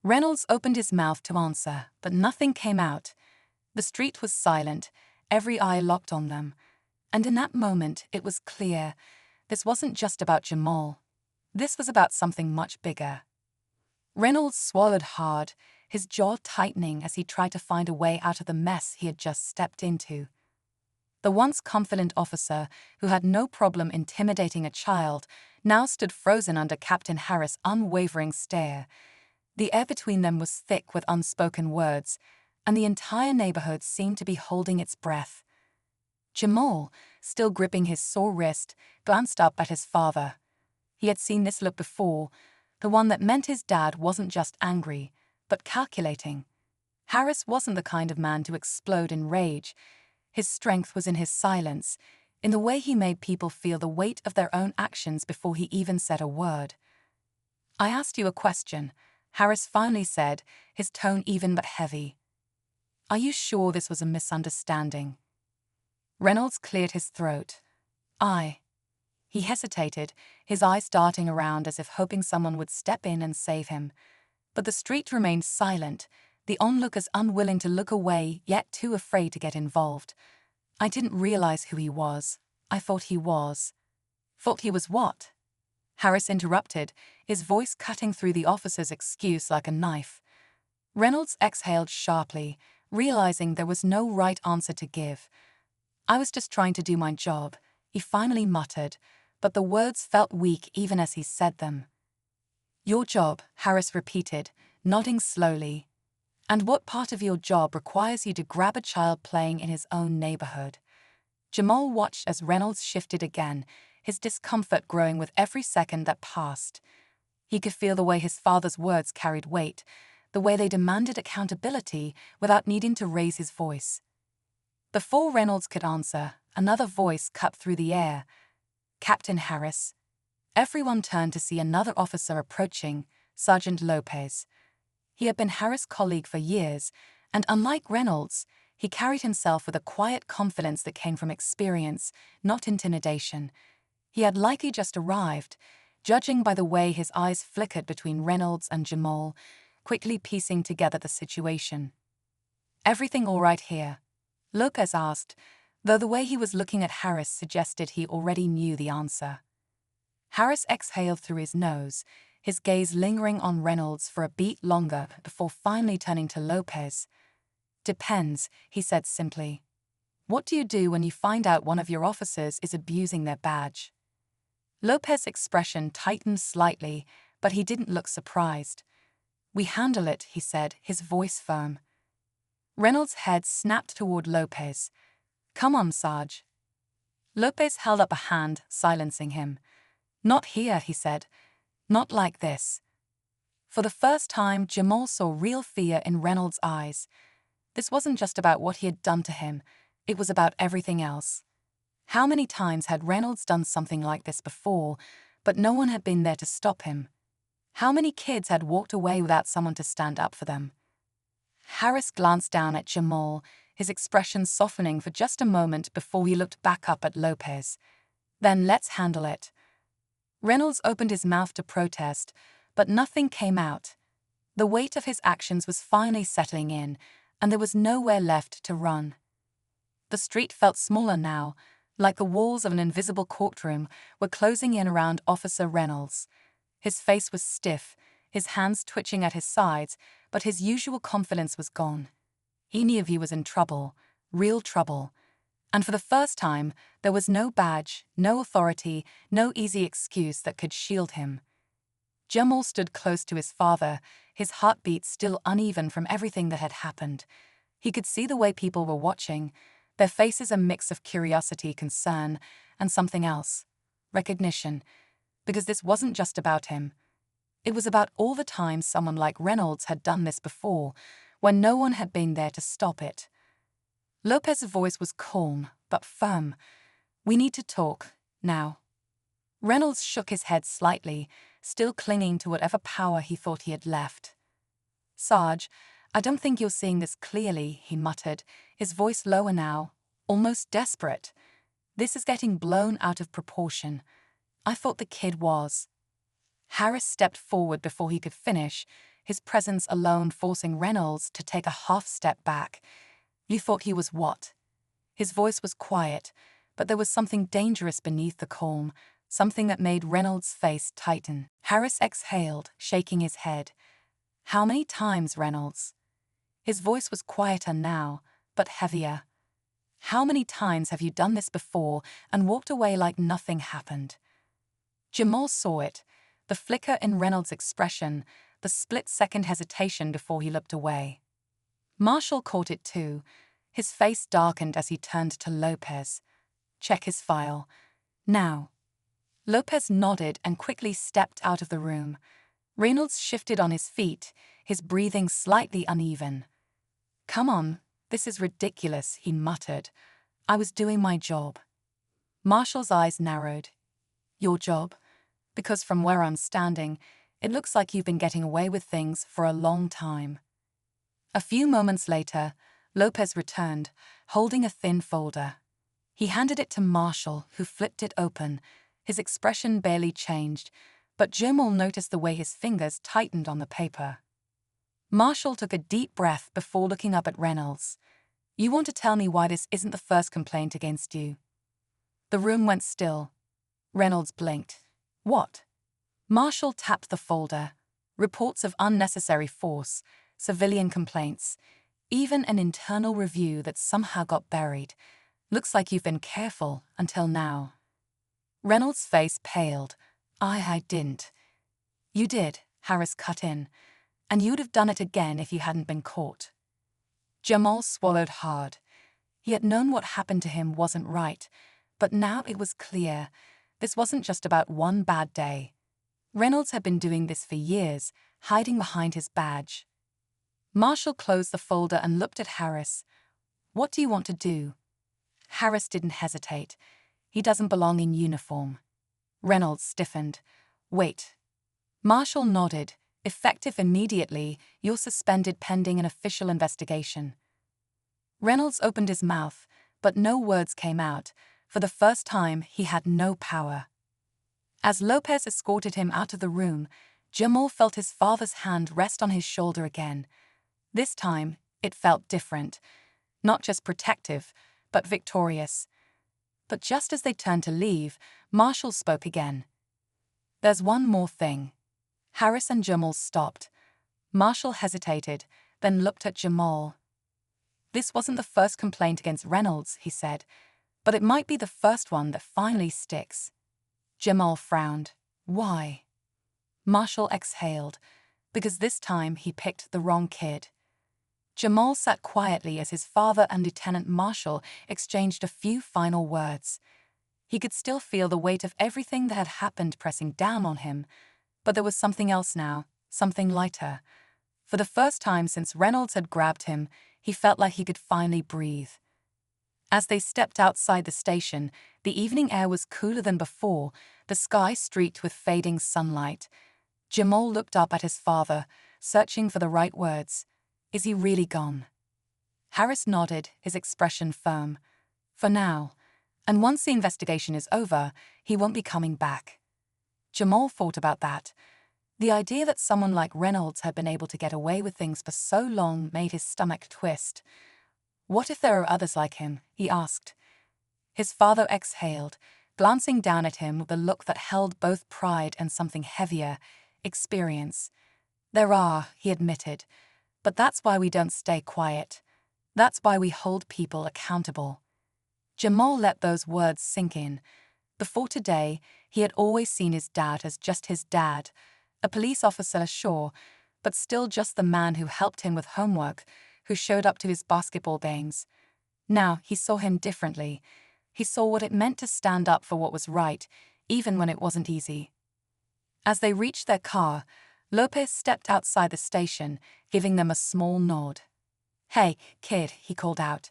Reynolds opened his mouth to answer, but nothing came out. The street was silent, every eye locked on them. And in that moment, it was clear, this wasn't just about Jamal. This was about something much bigger. Reynolds swallowed hard, his jaw tightening as he tried to find a way out of the mess he had just stepped into. The once confident officer, who had no problem intimidating a child, now stood frozen under Captain Harris' unwavering stare. The air between them was thick with unspoken words, and the entire neighborhood seemed to be holding its breath. Jamal, still gripping his sore wrist, glanced up at his father. He had seen this look before, the one that meant his dad wasn't just angry, but calculating. Harris wasn't the kind of man to explode in rage. His strength was in his silence, in the way he made people feel the weight of their own actions before he even said a word. "I asked you a question," Harris finally said, his tone even but heavy. "Are you sure this was a misunderstanding?" Reynolds cleared his throat. He hesitated, his eyes darting around as if hoping someone would step in and save him. But the street remained silent, the onlookers unwilling to look away yet too afraid to get involved. "I didn't realize who he was. I thought he was." "Thought he was what?" Harris interrupted, his voice cutting through the officer's excuse like a knife. Reynolds exhaled sharply, realizing there was no right answer to give. "I was just trying to do my job," he finally muttered, but the words felt weak even as he said them. "Your job," Harris repeated, nodding slowly. "And what part of your job requires you to grab a child playing in his own neighborhood?" Jamal watched as Reynolds shifted again, his discomfort growing with every second that passed. He could feel the way his father's words carried weight, the way they demanded accountability without needing to raise his voice. Before Reynolds could answer, another voice cut through the air. "Captain Harris." Everyone turned to see another officer approaching, Sergeant Lopez. He had been Harris' colleague for years, and unlike Reynolds, he carried himself with a quiet confidence that came from experience, not intimidation. He had likely just arrived, judging by the way his eyes flickered between Reynolds and Jamal, quickly piecing together the situation. "Everything all right here?" Lopez asked, though the way he was looking at Harris suggested he already knew the answer. Harris exhaled through his nose, his gaze lingering on Reynolds for a beat longer before finally turning to Lopez. "Depends," he said simply. "What do you do when you find out one of your officers is abusing their badge?" Lopez's expression tightened slightly, but he didn't look surprised. "We handle it," he said, his voice firm. Reynolds' head snapped toward Lopez. "Come on, Sarge." Lopez held up a hand, silencing him. "Not here," he said. "Not like this." For the first time, Jamal saw real fear in Reynolds' eyes. This wasn't just about what he had done to him, it was about everything else. How many times had Reynolds done something like this before, but no one had been there to stop him? How many kids had walked away without someone to stand up for them? Harris glanced down at Jamal, his expression softening for just a moment before he looked back up at Lopez. "Then let's handle it." Reynolds opened his mouth to protest, but nothing came out. The weight of his actions was finally settling in, and there was nowhere left to run. The street felt smaller now, like the walls of an invisible courtroom were closing in around Officer Reynolds. His face was stiff, his hands twitching at his sides, but his usual confidence was gone. He knew he was in trouble, real trouble. And for the first time, there was no badge, no authority, no easy excuse that could shield him. Jamal stood close to his father, his heartbeat still uneven from everything that had happened. He could see the way people were watching, their faces a mix of curiosity, concern, and something else, recognition, because this wasn't just about him. It was about all the times someone like Reynolds had done this before, when no one had been there to stop it. Lopez's voice was calm, but firm. "We need to talk, now." Reynolds shook his head slightly, still clinging to whatever power he thought he had left. "Sarge, I don't think you're seeing this clearly," he muttered, his voice lower now, almost desperate. "This is getting blown out of proportion. I thought the kid was." Harris stepped forward before he could finish, his presence alone forcing Reynolds to take a half step back. You thought he was what? His voice was quiet, but there was something dangerous beneath the calm, something that made Reynolds' face tighten. Harris exhaled, shaking his head. How many times, Reynolds? His voice was quieter now, but heavier. How many times have you done this before and walked away like nothing happened? Jamal saw it, the flicker in Reynolds' expression, the split-second hesitation before he looked away. Marshall caught it too. His face darkened as he turned to Lopez. Check his file. Now. Lopez nodded and quickly stepped out of the room. Reynolds shifted on his feet, his breathing slightly uneven. Come on, this is ridiculous, he muttered. I was doing my job. Marshall's eyes narrowed. Your job? Because from where I'm standing, it looks like you've been getting away with things for a long time. A few moments later, Lopez returned, holding a thin folder. He handed it to Marshall, who flipped it open. His expression barely changed, but Jamal noticed the way his fingers tightened on the paper. Marshall took a deep breath before looking up at Reynolds. You want to tell me why this isn't the first complaint against you? The room went still. Reynolds blinked. What? Marshall tapped the folder. Reports of unnecessary force, civilian complaints, even an internal review that somehow got buried. Looks like you've been careful until now. Reynolds' face paled. I didn't. You did, Harris cut in. And you'd have done it again if you hadn't been caught. Jamal swallowed hard. He had known what happened to him wasn't right, but now it was clear. This wasn't just about one bad day. Reynolds had been doing this for years, hiding behind his badge. Marshall closed the folder and looked at Harris. What do you want to do? Harris didn't hesitate. He doesn't belong in uniform. Reynolds stiffened. Wait. Marshall nodded. Effective immediately, you're suspended pending an official investigation. Reynolds opened his mouth, but no words came out. For the first time, he had no power. As Lopez escorted him out of the room, Jamal felt his father's hand rest on his shoulder again. This time, it felt different. Not just protective, but victorious. But just as they turned to leave, Marshall spoke again. There's one more thing. Harris and Jamal stopped. Marshall hesitated, then looked at Jamal. This wasn't the first complaint against Reynolds, he said, but it might be the first one that finally sticks. Jamal frowned. Why? Marshall exhaled, because this time he picked the wrong kid. Jamal sat quietly as his father and Lieutenant Marshall exchanged a few final words. He could still feel the weight of everything that had happened pressing down on him, but there was something else now, something lighter. For the first time since Reynolds had grabbed him, he felt like he could finally breathe. As they stepped outside the station, the evening air was cooler than before, the sky streaked with fading sunlight. Jamal looked up at his father, searching for the right words. Is he really gone? Harris nodded, his expression firm. For now. And once the investigation is over, he won't be coming back. Jamal thought about that. The idea that someone like Reynolds had been able to get away with things for so long made his stomach twist. What if there are others like him? He asked. His father exhaled, glancing down at him with a look that held both pride and something heavier, experience. There are, he admitted, but that's why we don't stay quiet. That's why we hold people accountable. Jamal let those words sink in. Before today, he had always seen his dad as just his dad, a police officer, sure, but still just the man who helped him with homework, who showed up to his basketball games. Now he saw him differently. He saw what it meant to stand up for what was right, even when it wasn't easy. As they reached their car, Lopez stepped outside the station, giving them a small nod. Hey, kid, he called out.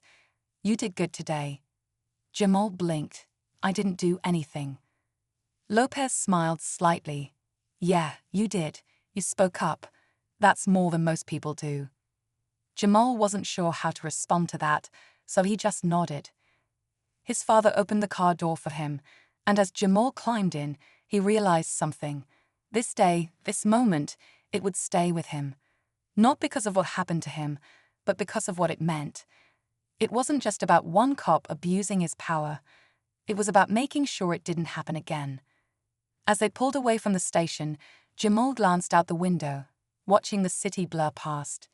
You did good today. Jamal blinked. I didn't do anything. Lopez smiled slightly. Yeah, you did. You spoke up. That's more than most people do. Jamal wasn't sure how to respond to that, so he just nodded. His father opened the car door for him, and as Jamal climbed in, he realized something. This day, this moment, it would stay with him. Not because of what happened to him, but because of what it meant. It wasn't just about one cop abusing his power. It was about making sure it didn't happen again. As they pulled away from the station, Jamal glanced out the window, watching the city blur past.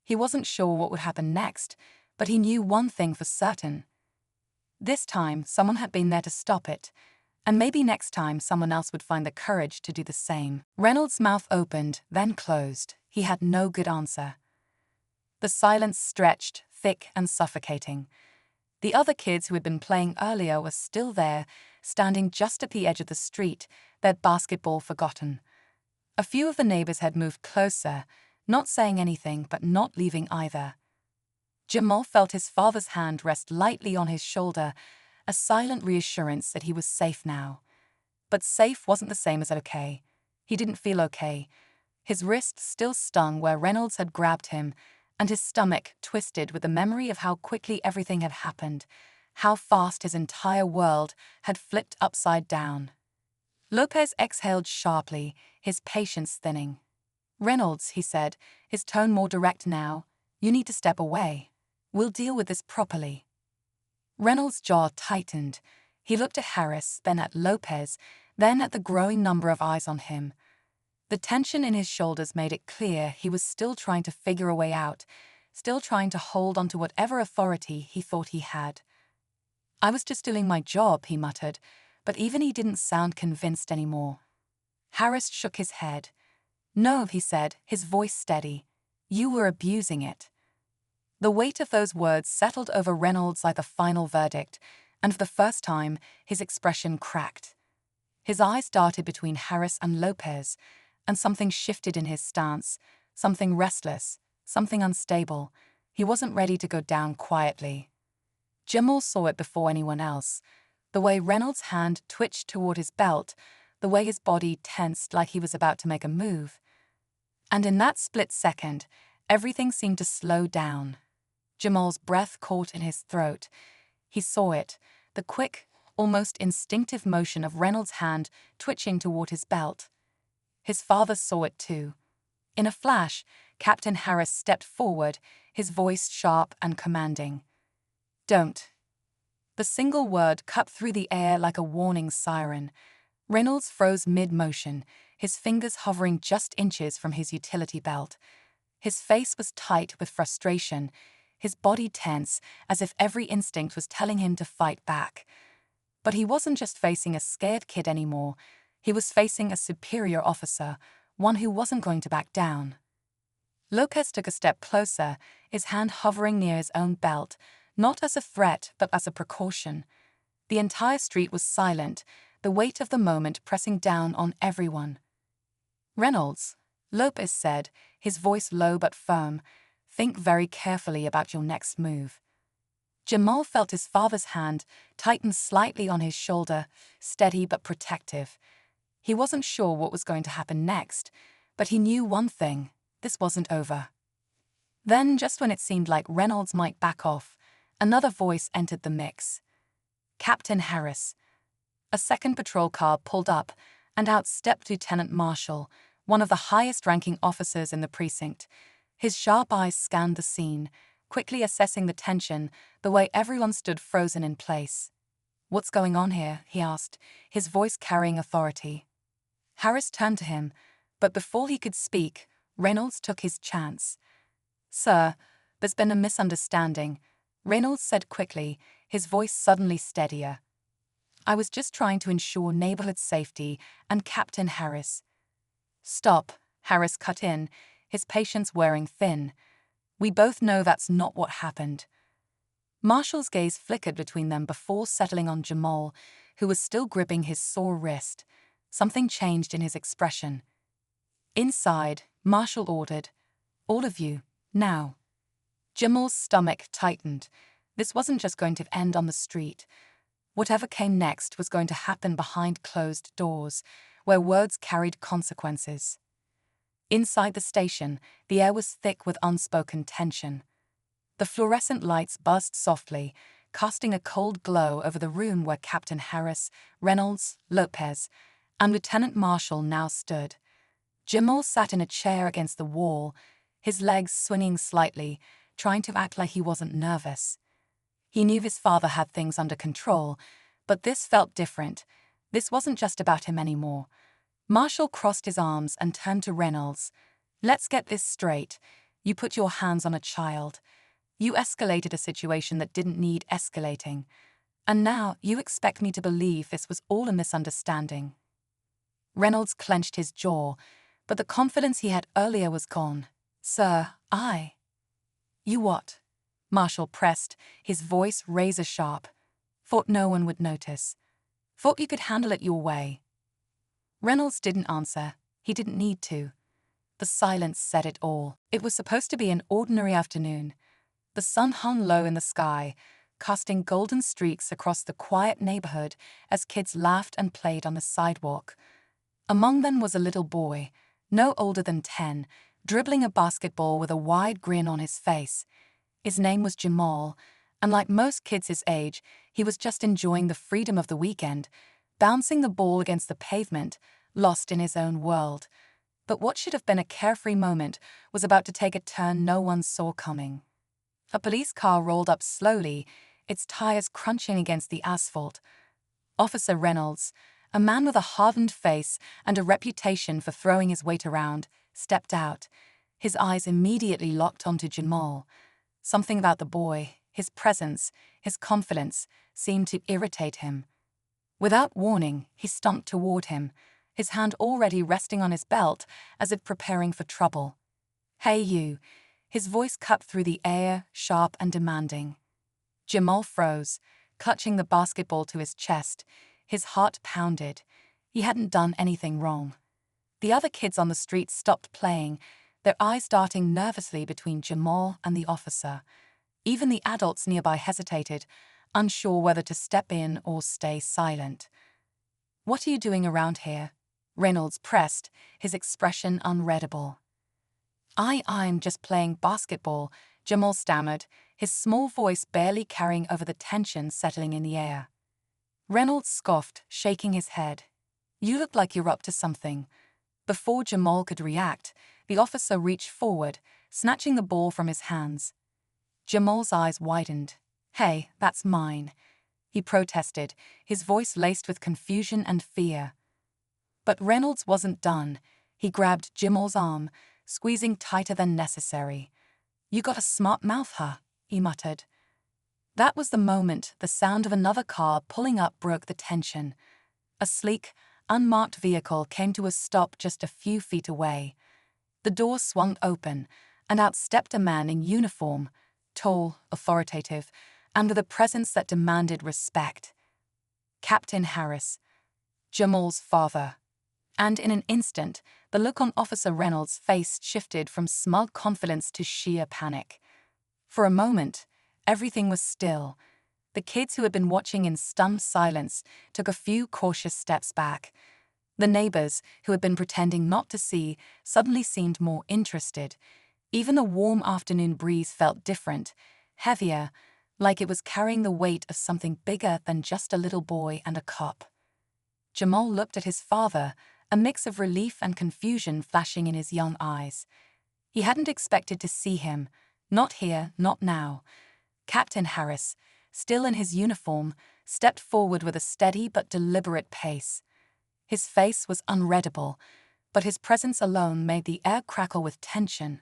He wasn't sure what would happen next, but he knew one thing for certain. This time, someone had been there to stop it, and maybe next time someone else would find the courage to do the same. Reynolds' mouth opened, then closed. He had no good answer. The silence stretched, thick and suffocating. The other kids who had been playing earlier were still there, standing just at the edge of the street, their basketball forgotten. A few of the neighbors had moved closer, not saying anything but not leaving either. Jamal felt his father's hand rest lightly on his shoulder, a silent reassurance that he was safe now. But safe wasn't the same as okay. He didn't feel okay. His wrist still stung where Reynolds had grabbed him, and his stomach twisted with the memory of how quickly everything had happened, how fast his entire world had flipped upside down. Lopez exhaled sharply, his patience thinning. "Reynolds," he said, his tone more direct now, "you need to step away. We'll deal with this properly." Reynolds' jaw tightened. He looked at Harris, then at Lopez, then at the growing number of eyes on him. The tension in his shoulders made it clear he was still trying to figure a way out, still trying to hold onto whatever authority he thought he had. "I was just doing my job," he muttered, but even he didn't sound convinced anymore. Harris shook his head. "No," he said, his voice steady. "You were abusing it." The weight of those words settled over Reynolds like the final verdict, and for the first time, his expression cracked. His eyes darted between Harris and Lopez, and something shifted in his stance, something restless, something unstable. He wasn't ready to go down quietly. Jamal saw it before anyone else, the way Reynolds' hand twitched toward his belt, the way his body tensed like he was about to make a move. And in that split second, everything seemed to slow down. Jamal's breath caught in his throat. He saw it, the quick, almost instinctive motion of Reynolds' hand twitching toward his belt. His father saw it too. In a flash, Captain Harris stepped forward, his voice sharp and commanding. "Don't." The single word cut through the air like a warning siren. Reynolds froze mid-motion, his fingers hovering just inches from his utility belt. His face was tight with frustration, his body tense, as if every instinct was telling him to fight back. But he wasn't just facing a scared kid anymore. He was facing a superior officer, one who wasn't going to back down. Lopez took a step closer, his hand hovering near his own belt, not as a threat but as a precaution. The entire street was silent, the weight of the moment pressing down on everyone. "Reynolds," Lopez said, his voice low but firm, "think very carefully about your next move." Jamal felt his father's hand tighten slightly on his shoulder, steady but protective. He wasn't sure what was going to happen next, but he knew one thing: this wasn't over. Then, just when it seemed like Reynolds might back off, another voice entered the mix. Captain Harris. A second patrol car pulled up, and out stepped Lieutenant Marshall, one of the highest-ranking officers in the precinct. His sharp eyes scanned the scene, quickly assessing the tension, the way everyone stood frozen in place. "What's going on here?" he asked, his voice carrying authority. Harris turned to him, but before he could speak, Reynolds took his chance. "Sir, there's been a misunderstanding," Reynolds said quickly, his voice suddenly steadier. "I was just trying to ensure neighborhood safety and Captain Harris." "Stop," Harris cut in, his patience wearing thin. "We both know that's not what happened." Marshall's gaze flickered between them before settling on Jamal, who was still gripping his sore wrist. Something changed in his expression. "Inside," Marshall ordered. "All of you, now." Jamal's stomach tightened. This wasn't just going to end on the street. Whatever came next was going to happen behind closed doors, where words carried consequences. Inside the station, the air was thick with unspoken tension. The fluorescent lights buzzed softly, casting a cold glow over the room where Captain Harris, Reynolds, Lopez, and Lieutenant Marshall now stood. Jamal sat in a chair against the wall, his legs swinging slightly, trying to act like he wasn't nervous. He knew his father had things under control, but this felt different. This wasn't just about him anymore. Marshall crossed his arms and turned to Reynolds. "Let's get this straight. You put your hands on a child. You escalated a situation that didn't need escalating. And now you expect me to believe this was all a misunderstanding." Reynolds clenched his jaw, but the confidence he had earlier was gone. "Sir, You what?" Marshall pressed, his voice razor-sharp. "Thought no one would notice. Thought you could handle it your way." Reynolds didn't answer. He didn't need to. The silence said it all. It was supposed to be an ordinary afternoon. The sun hung low in the sky, casting golden streaks across the quiet neighborhood as kids laughed and played on the sidewalk. Among them was a little boy, no older than 10, dribbling a basketball with a wide grin on his face. His name was Jamal, and like most kids his age, he was just enjoying the freedom of the weekend, bouncing the ball against the pavement, lost in his own world. But what should have been a carefree moment was about to take a turn no one saw coming. A police car rolled up slowly, its tires crunching against the asphalt. Officer Reynolds, a man with a hardened face and a reputation for throwing his weight around, stepped out. His eyes immediately locked onto Jamal. Something about the boy, his presence, his confidence, seemed to irritate him. Without warning, he stumped toward him, his hand already resting on his belt as if preparing for trouble. "Hey you," his voice cut through the air, sharp and demanding. Jamal froze, clutching the basketball to his chest. His heart pounded. He hadn't done anything wrong. The other kids on the street stopped playing, their eyes darting nervously between Jamal and the officer. Even the adults nearby hesitated, unsure whether to step in or stay silent. "What are you doing around here?" Reynolds pressed, his expression unreadable. I'm just playing basketball," Jamal stammered, his small voice barely carrying over the tension settling in the air. Reynolds scoffed, shaking his head. "You look like you're up to something." Before Jamal could react, the officer reached forward, snatching the ball from his hands. Jamal's eyes widened. "Hey, that's mine," he protested, his voice laced with confusion and fear. But Reynolds wasn't done. He grabbed Jamal's arm, squeezing tighter than necessary. "You got a smart mouth, huh?" he muttered. That was the moment the sound of another car pulling up broke the tension. A sleek, unmarked vehicle came to a stop just a few feet away. The door swung open, and out stepped a man in uniform, tall, authoritative, and with a presence that demanded respect. Captain Harris, Jamal's father. And in an instant, the look on Officer Reynolds' face shifted from smug confidence to sheer panic. For a moment, everything was still. The kids who had been watching in stunned silence took a few cautious steps back. The neighbors, who had been pretending not to see, suddenly seemed more interested. Even the warm afternoon breeze felt different, heavier, like it was carrying the weight of something bigger than just a little boy and a cop. Jamal looked at his father, a mix of relief and confusion flashing in his young eyes. He hadn't expected to see him, not here, not now. Captain Harris, still in his uniform, stepped forward with a steady but deliberate pace. His face was unreadable, but his presence alone made the air crackle with tension.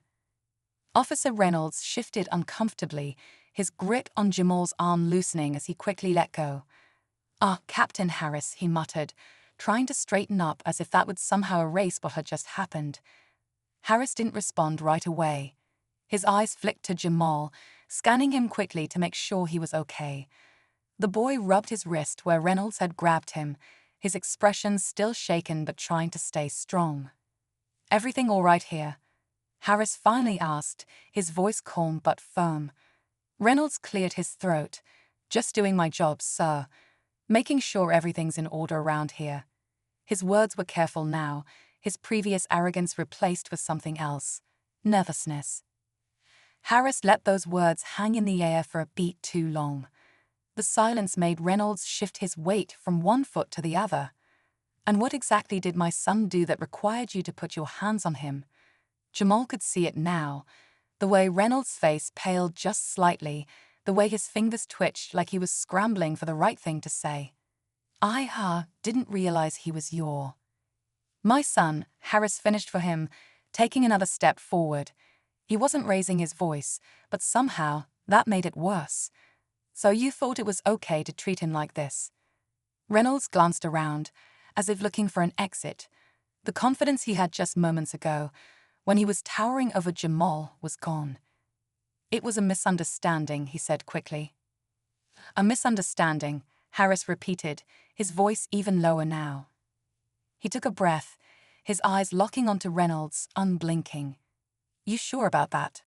Officer Reynolds shifted uncomfortably, his grip on Jamal's arm loosening as he quickly let go. Captain Harris," he muttered, trying to straighten up as if that would somehow erase what had just happened. Harris didn't respond right away. His eyes flicked to Jamal, scanning him quickly to make sure he was okay. The boy rubbed his wrist where Reynolds had grabbed him, his expression still shaken but trying to stay strong. "Everything all right here?" Harris finally asked, his voice calm but firm. Reynolds cleared his throat. "Just doing my job, sir. Making sure everything's in order around here." His words were careful now, his previous arrogance replaced with something else. Nervousness. Harris let those words hang in the air for a beat too long. The silence made Reynolds shift his weight from one foot to the other. "And what exactly did my son do that required you to put your hands on him?" Jamal could see it now, the way Reynolds' face paled just slightly, the way his fingers twitched like he was scrambling for the right thing to say. Didn't realize he was your. My son, Harris finished for him, taking another step forward. He wasn't raising his voice, but somehow that made it worse. So you thought it was okay to treat him like this? Reynolds glanced around, as if looking for an exit. The confidence he had just moments ago, when he was towering over Jamal, was gone. It was a misunderstanding, he said quickly. A misunderstanding, Harris repeated, his voice even lower now. He took a breath, his eyes locking onto Reynolds, unblinking. You sure about that?